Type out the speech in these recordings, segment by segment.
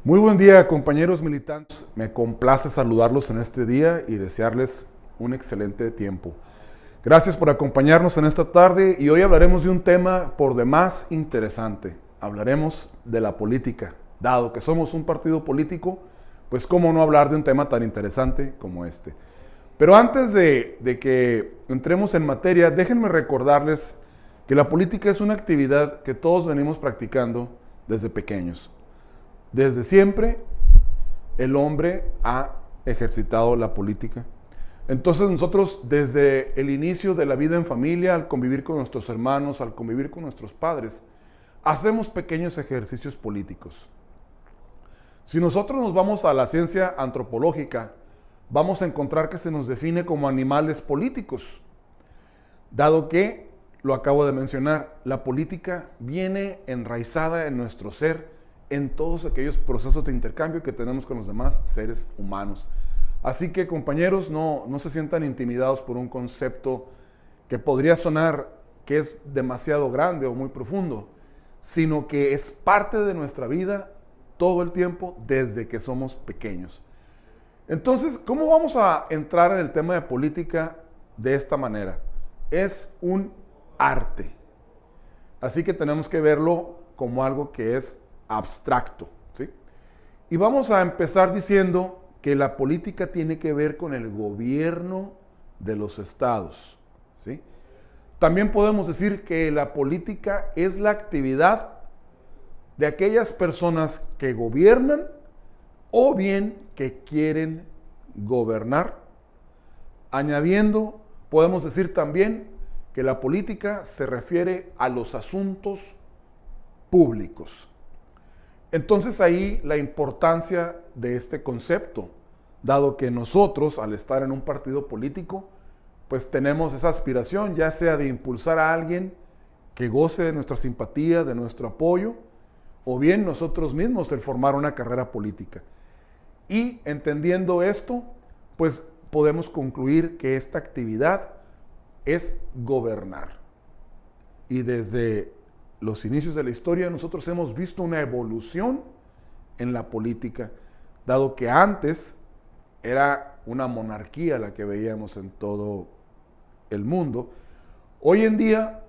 Muy buen día, compañeros militantes. Me complace saludarlos en este día y desearles un excelente tiempo. Gracias por acompañarnos en esta tarde y hoy hablaremos de un tema por demás interesante. Hablaremos de la política. Dado que somos un partido político, pues cómo no hablar de un tema tan interesante como este. Pero antes de que entremos en materia, déjenme recordarles que la política es una actividad que todos venimos practicando desde pequeños. Desde siempre el hombre ha ejercitado la política. Entonces nosotros desde el inicio de la vida en familia, al convivir con nuestros hermanos, al convivir con nuestros padres, hacemos pequeños ejercicios políticos. Si nosotros nos vamos a la ciencia antropológica, vamos a encontrar que se nos define como animales políticos, dado que, lo acabo de mencionar, la política viene enraizada en nuestro ser, en todos aquellos procesos de intercambio que tenemos con los demás seres humanos. Así que, compañeros, no se sientan intimidados por un concepto que podría sonar que es demasiado grande o muy profundo, sino que es parte de nuestra vida todo el tiempo desde que somos pequeños. Entonces, ¿cómo vamos a entrar en el tema de política de esta manera? Es un arte. Así que tenemos que verlo como algo que es abstracto, ¿sí? Y vamos a empezar diciendo que la política tiene que ver con el gobierno de los estados, ¿sí? También podemos decir que la política es la actividad de aquellas personas que gobiernan o bien que quieren gobernar. Añadiendo, podemos decir también que la política se refiere a los asuntos públicos. Entonces ahí la importancia de este concepto, dado que nosotros al estar en un partido político, pues tenemos esa aspiración, ya sea de impulsar a alguien que goce de nuestra simpatía, de nuestro apoyo, o bien nosotros mismos el formar una carrera política. Y entendiendo esto, pues podemos concluir que esta actividad es gobernar. Y desde los inicios de la historia nosotros hemos visto una evolución en la política, dado que antes era una monarquía la que veíamos en todo el mundo. Hoy en día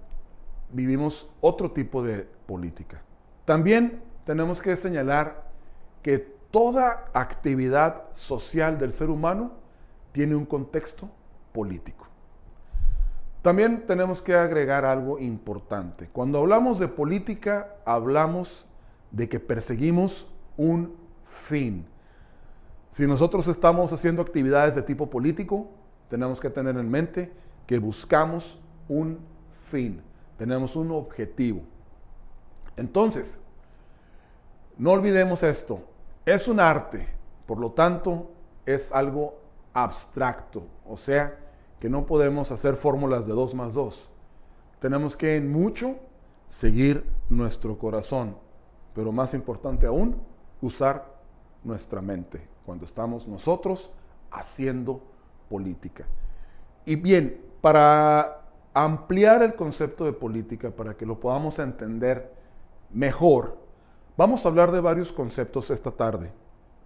vivimos otro tipo de política. También tenemos que señalar que toda actividad social del ser humano tiene un contexto político. También tenemos que agregar algo importante. Cuando hablamos de política, hablamos de que perseguimos un fin. Si nosotros estamos haciendo actividades de tipo político, tenemos que tener en mente que buscamos un fin, tenemos un objetivo. Entonces, no olvidemos esto, es un arte, por lo tanto, es algo abstracto, o sea, que no podemos hacer fórmulas de 2 más 2. Tenemos que en mucho seguir nuestro corazón, pero más importante aún, usar nuestra mente cuando estamos nosotros haciendo política. Y bien, para ampliar el concepto de política, para que lo podamos entender mejor, vamos a hablar de varios conceptos esta tarde.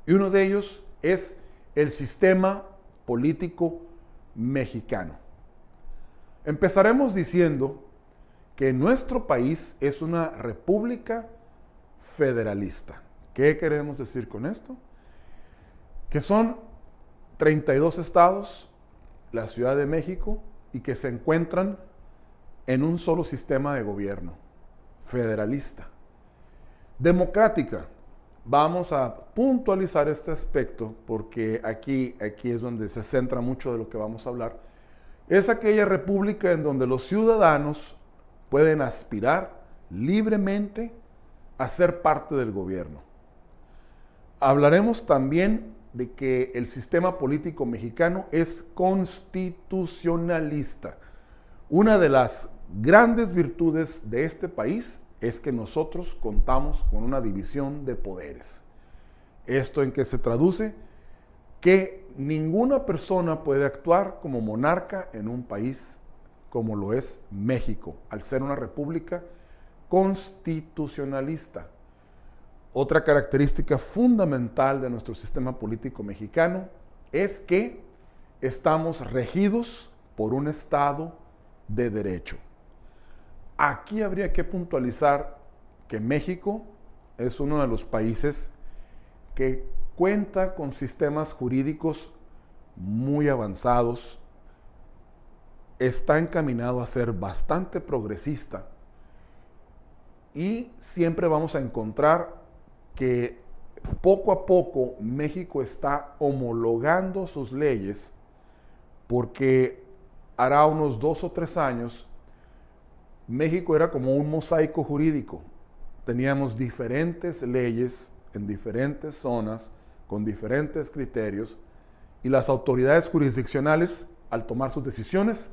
Y uno de ellos es el sistema político mexicano. Empezaremos diciendo que nuestro país es una república federalista. ¿Qué queremos decir con esto? Que son 32 estados, la Ciudad de México, y que se encuentran en un solo sistema de gobierno, federalista. Democrática. Vamos a puntualizar este aspecto porque aquí es donde se centra mucho de lo que vamos a hablar. Es aquella república en donde los ciudadanos pueden aspirar libremente a ser parte del gobierno. Hablaremos también de que el sistema político mexicano es constitucionalista. Una de las grandes virtudes de este país es que nosotros contamos con una división de poderes. ¿Esto en qué se traduce? Que ninguna persona puede actuar como monarca en un país como lo es México, al ser una república constitucionalista. Otra característica fundamental de nuestro sistema político mexicano es que estamos regidos por un Estado de derecho. Aquí habría que puntualizar que México es uno de los países que cuenta con sistemas jurídicos muy avanzados, está encaminado a ser bastante progresista y siempre vamos a encontrar que poco a poco México está homologando sus leyes, porque hará unos 2 o 3 años México era como un mosaico jurídico. Teníamos diferentes leyes en diferentes zonas, con diferentes criterios, y las autoridades jurisdiccionales, al tomar sus decisiones,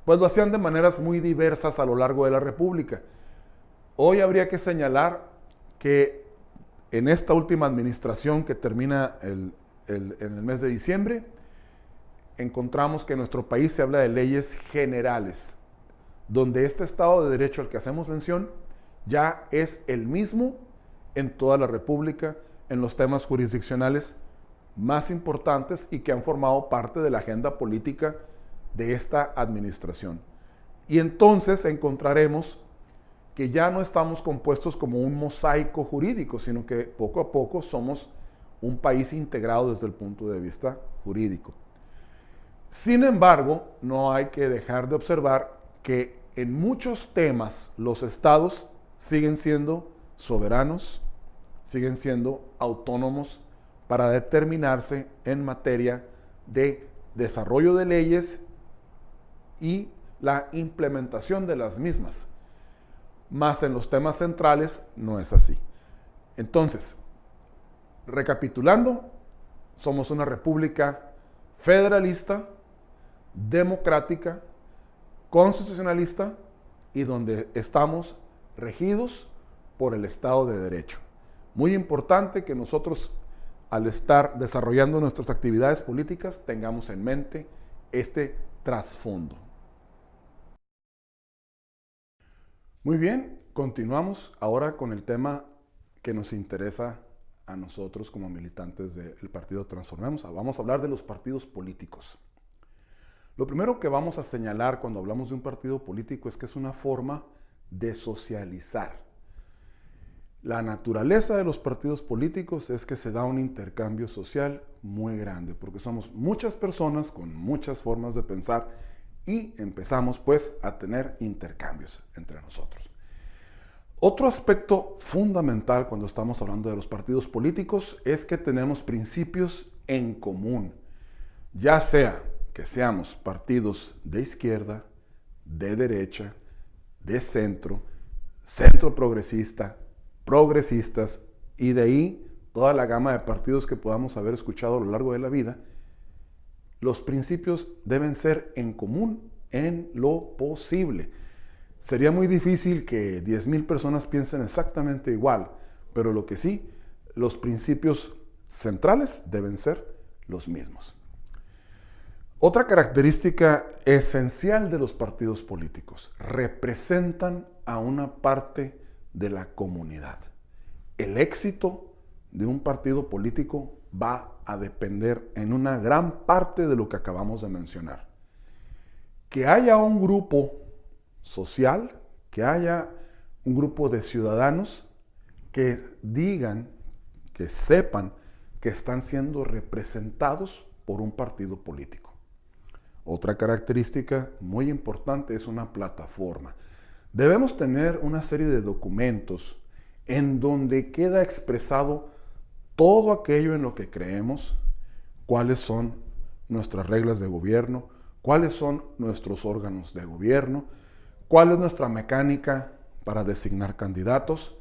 pues lo hacían de maneras muy diversas a lo largo de la República. Hoy habría que señalar que en esta última administración que termina en el mes de diciembre, encontramos que en nuestro país se habla de leyes generales, donde este Estado de Derecho al que hacemos mención ya es el mismo en toda la República, en los temas jurisdiccionales más importantes y que han formado parte de la agenda política de esta administración. Y entonces encontraremos que ya no estamos compuestos como un mosaico jurídico, sino que poco a poco somos un país integrado desde el punto de vista jurídico. Sin embargo, no hay que dejar de observar que en muchos temas los estados siguen siendo soberanos, siguen siendo autónomos para determinarse en materia de desarrollo de leyes y la implementación de las mismas. Más en los temas centrales no es así. Entonces, recapitulando, somos una república federalista, democrática, constitucionalista y donde estamos regidos por el Estado de Derecho. Muy importante que nosotros, al estar desarrollando nuestras actividades políticas, tengamos en mente este trasfondo. Muy bien, continuamos ahora con el tema que nos interesa a nosotros como militantes del partido Transformemos. Vamos a hablar de los partidos políticos. Lo primero que vamos a señalar cuando hablamos de un partido político es que es una forma de socializar. La naturaleza de los partidos políticos es que se da un intercambio social muy grande, porque somos muchas personas con muchas formas de pensar y empezamos pues a tener intercambios entre nosotros. Otro aspecto fundamental cuando estamos hablando de los partidos políticos es que tenemos principios en común, ya sea que seamos partidos de izquierda, de derecha, de centro, centro progresista, progresistas y de ahí toda la gama de partidos que podamos haber escuchado a lo largo de la vida. Los principios deben ser en común en lo posible. Sería muy difícil que 10,000 personas piensen exactamente igual, pero lo que sí, los principios centrales deben ser los mismos. Otra característica esencial de los partidos políticos: representan a una parte de la comunidad. El éxito de un partido político va a depender en una gran parte de lo que acabamos de mencionar. Que haya un grupo social, que haya un grupo de ciudadanos que digan, que sepan que están siendo representados por un partido político. Otra característica muy importante es una plataforma. Debemos tener una serie de documentos en donde queda expresado todo aquello en lo que creemos, cuáles son nuestras reglas de gobierno, cuáles son nuestros órganos de gobierno, cuál es nuestra mecánica para designar candidatos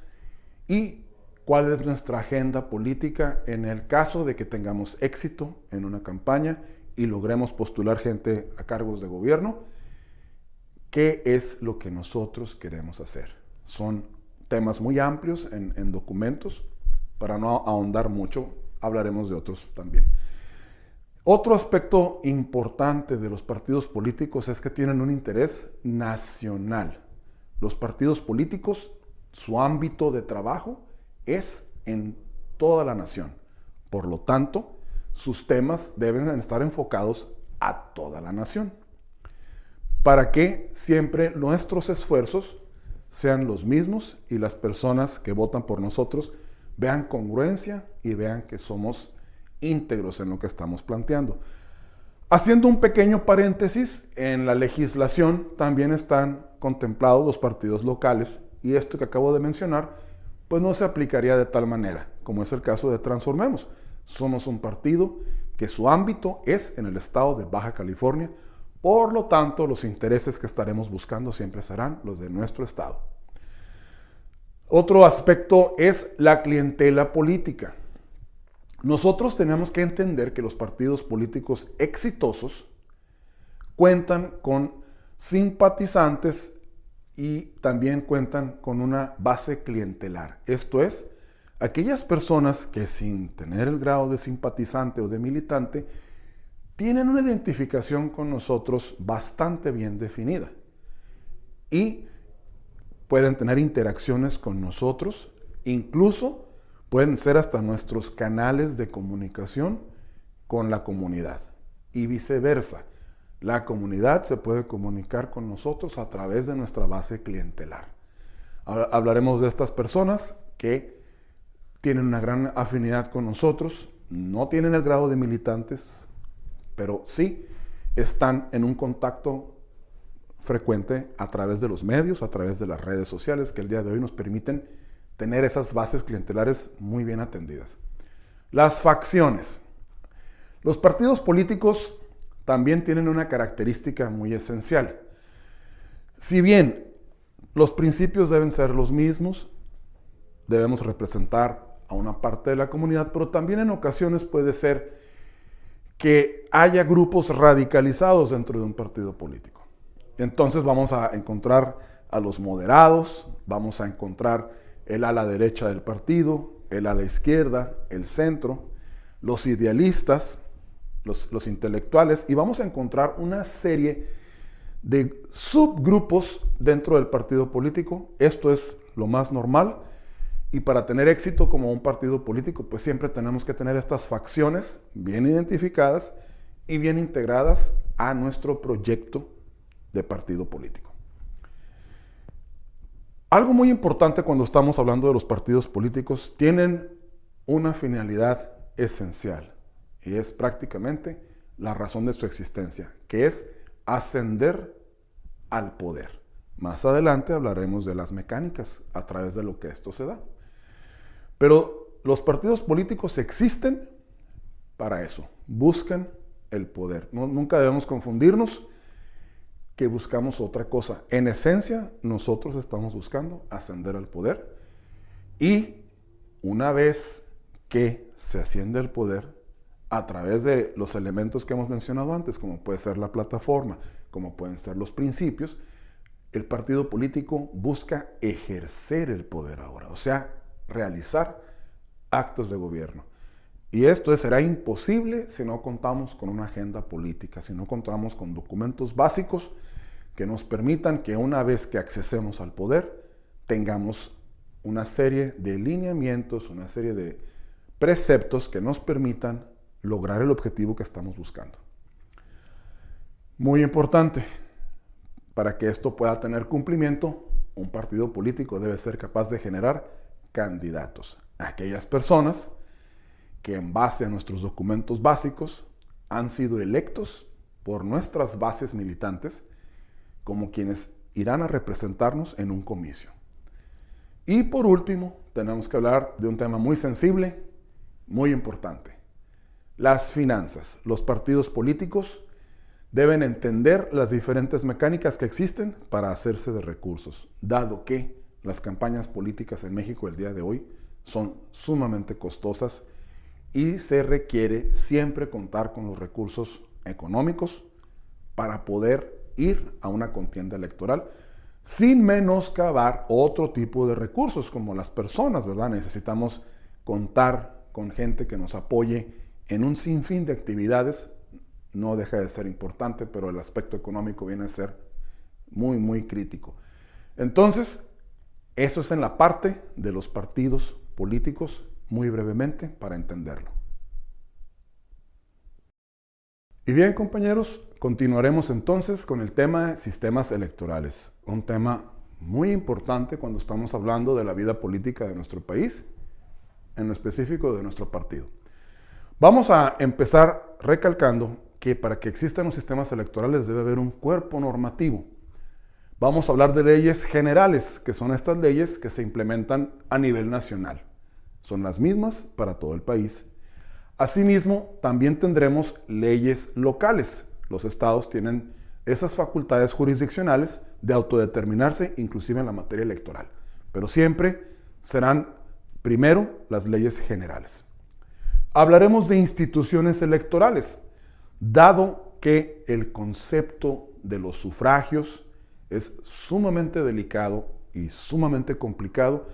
y cuál es nuestra agenda política en el caso de que tengamos éxito en una campaña y logremos postular gente a cargos de gobierno. ¿Qué es lo que nosotros queremos hacer? Son temas muy amplios en documentos. Para no ahondar mucho, hablaremos de otros también. Otro aspecto importante de los partidos políticos es que tienen un interés nacional. Los partidos políticos, su ámbito de trabajo es en toda la nación. Por lo tanto, sus temas deben estar enfocados a toda la nación, para que siempre nuestros esfuerzos sean los mismos y las personas que votan por nosotros vean congruencia y vean que somos íntegros en lo que estamos planteando. Haciendo un pequeño paréntesis, en la legislación también están contemplados los partidos locales, y esto que acabo de mencionar pues no se aplicaría de tal manera, como es el caso de Transformemos. Somos un partido que su ámbito es en el estado de Baja California, por lo tanto los intereses que estaremos buscando siempre serán los de nuestro estado. Otro aspecto es la clientela política. Nosotros tenemos que entender que los partidos políticos exitosos cuentan con simpatizantes y también cuentan con una base clientelar. Esto es, aquellas personas que sin tener el grado de simpatizante o de militante tienen una identificación con nosotros bastante bien definida y pueden tener interacciones con nosotros, incluso pueden ser hasta nuestros canales de comunicación con la comunidad y viceversa. La comunidad se puede comunicar con nosotros a través de nuestra base clientelar. Ahora hablaremos de estas personas que tienen una gran afinidad con nosotros, no tienen el grado de militantes, pero sí están en un contacto frecuente a través de los medios, a través de las redes sociales, que el día de hoy nos permiten tener esas bases clientelares muy bien atendidas. Las facciones. Los partidos políticos también tienen una característica muy esencial. Si bien los principios deben ser los mismos, debemos representar a una parte de la comunidad, pero también en ocasiones puede ser que haya grupos radicalizados dentro de un partido político. Entonces vamos a encontrar a los moderados, vamos a encontrar el ala derecha del partido, el ala izquierda, el centro, los idealistas, los intelectuales, y vamos a encontrar una serie de subgrupos dentro del partido político. Esto es lo más normal, y para tener éxito como un partido político, pues siempre tenemos que tener estas facciones bien identificadas y bien integradas a nuestro proyecto de partido político. Algo muy importante cuando estamos hablando de los partidos políticos, tienen una finalidad esencial y es prácticamente la razón de su existencia, que es ascender al poder. Más adelante hablaremos de las mecánicas a través de lo que esto se da. Pero los partidos políticos existen para eso, buscan el poder. Nunca debemos confundirnos que buscamos otra cosa. En esencia, nosotros estamos buscando ascender al poder, y una vez que se asciende al poder a través de los elementos que hemos mencionado antes, como puede ser la plataforma, como pueden ser los principios, el partido político busca ejercer el poder ahora, o sea, realizar actos de gobierno. Y esto será imposible si no contamos con una agenda política, si no contamos con documentos básicos que nos permitan que una vez que accesemos al poder, tengamos una serie de lineamientos, una serie de preceptos que nos permitan lograr el objetivo que estamos buscando. Muy importante, para que esto pueda tener cumplimiento, un partido político debe ser capaz de generar candidatos. Aquellas personas que en base a nuestros documentos básicos han sido electos por nuestras bases militantes como quienes irán a representarnos en un comicio. Y por último, tenemos que hablar de un tema muy sensible, muy importante: las finanzas. Los partidos políticos deben entender las diferentes mecánicas que existen para hacerse de recursos, dado que las campañas políticas en México el día de hoy son sumamente costosas y se requiere siempre contar con los recursos económicos para poder ir a una contienda electoral, sin menoscabar otro tipo de recursos como las personas, ¿verdad? Necesitamos contar con gente que nos apoye en un sinfín de actividades. No deja de ser importante, pero el aspecto económico viene a ser muy, muy crítico. Entonces, eso es en la parte de los partidos políticos muy brevemente para entenderlo. Y bien, compañeros, continuaremos entonces con el tema de sistemas electorales, un tema muy importante cuando estamos hablando de la vida política de nuestro país, en lo específico de nuestro partido. Vamos a empezar recalcando que para que existan los sistemas electorales debe haber un cuerpo normativo. Vamos a hablar de leyes generales, que son estas leyes que se implementan a nivel nacional. Son las mismas para todo el país. Asimismo, también tendremos leyes locales. Los estados tienen esas facultades jurisdiccionales de autodeterminarse, inclusive en la materia electoral. Pero siempre serán primero las leyes generales. Hablaremos de instituciones electorales, dado que el concepto de los sufragios es sumamente delicado y sumamente complicado.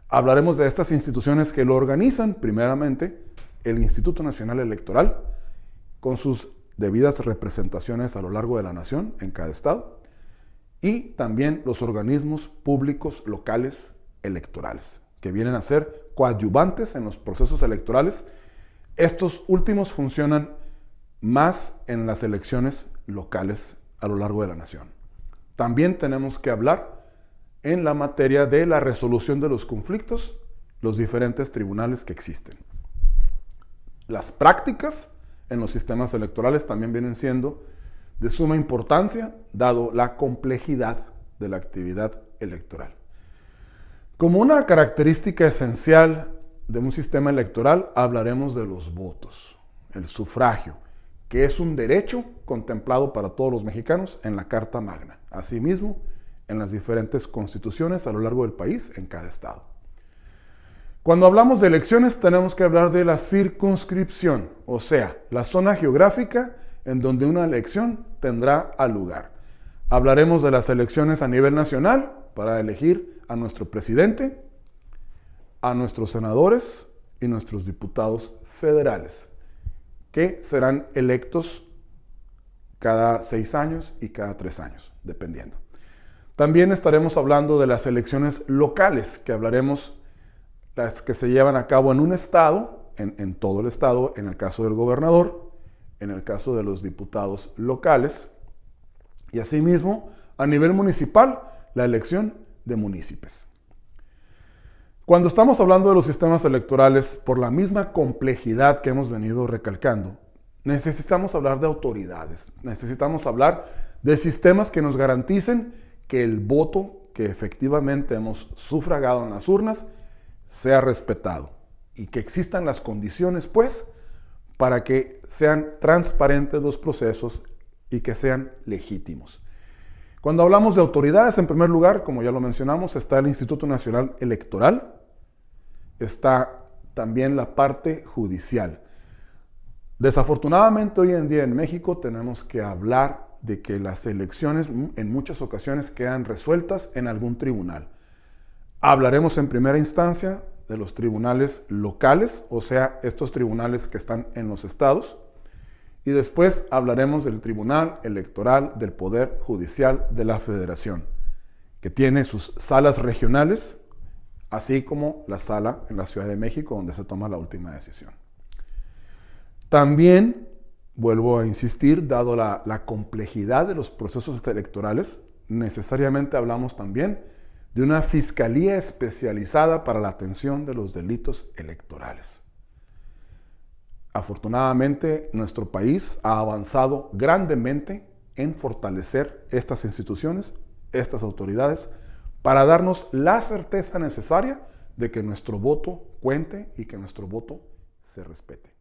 Hablaremos de estas instituciones que lo organizan, primeramente, el Instituto Nacional Electoral, con sus debidas representaciones a lo largo de la nación, en cada estado, y también los organismos públicos locales electorales, que vienen a ser coadyuvantes en los procesos electorales. Estos últimos funcionan más en las elecciones locales a lo largo de la nación. También tenemos que hablar en la materia de la resolución de los conflictos, los diferentes tribunales que existen. Las prácticas en los sistemas electorales también vienen siendo de suma importancia, dado la complejidad de la actividad electoral. Como una característica esencial de un sistema electoral, hablaremos de los votos, el sufragio, que es un derecho contemplado para todos los mexicanos en la Carta Magna, asimismo en las diferentes constituciones a lo largo del país, en cada estado. Cuando hablamos de elecciones tenemos que hablar de la circunscripción, o sea, la zona geográfica en donde una elección tendrá lugar. Hablaremos de las elecciones a nivel nacional para elegir a nuestro presidente, a nuestros senadores y nuestros diputados federales, que serán electos cada 6 años y cada 3 años, dependiendo. También estaremos hablando de las elecciones locales, que hablaremos las que se llevan a cabo en un estado, en todo el estado, en el caso del gobernador, en el caso de los diputados locales, y asimismo, a nivel municipal, la elección de municipios. Cuando estamos hablando de los sistemas electorales, por la misma complejidad que hemos venido recalcando, necesitamos hablar de autoridades, necesitamos hablar de sistemas que nos garanticen que el voto que efectivamente hemos sufragado en las urnas sea respetado y que existan las condiciones, pues, para que sean transparentes los procesos y que sean legítimos. Cuando hablamos de autoridades, en primer lugar, como ya lo mencionamos, está el Instituto Nacional Electoral, está también la parte judicial. Desafortunadamente, hoy en día en México tenemos que hablar de que las elecciones en muchas ocasiones quedan resueltas en algún tribunal. Hablaremos en primera instancia de los tribunales locales, o sea, estos tribunales que están en los estados, y después hablaremos del Tribunal Electoral del Poder Judicial de la Federación, que tiene sus salas regionales, así como la sala en la Ciudad de México, donde se toma la última decisión. También, vuelvo a insistir, dado la complejidad de los procesos electorales, necesariamente hablamos también de una fiscalía especializada para la atención de los delitos electorales. Afortunadamente, nuestro país ha avanzado grandemente en fortalecer estas instituciones, estas autoridades, para darnos la certeza necesaria de que nuestro voto cuente y que nuestro voto se respete.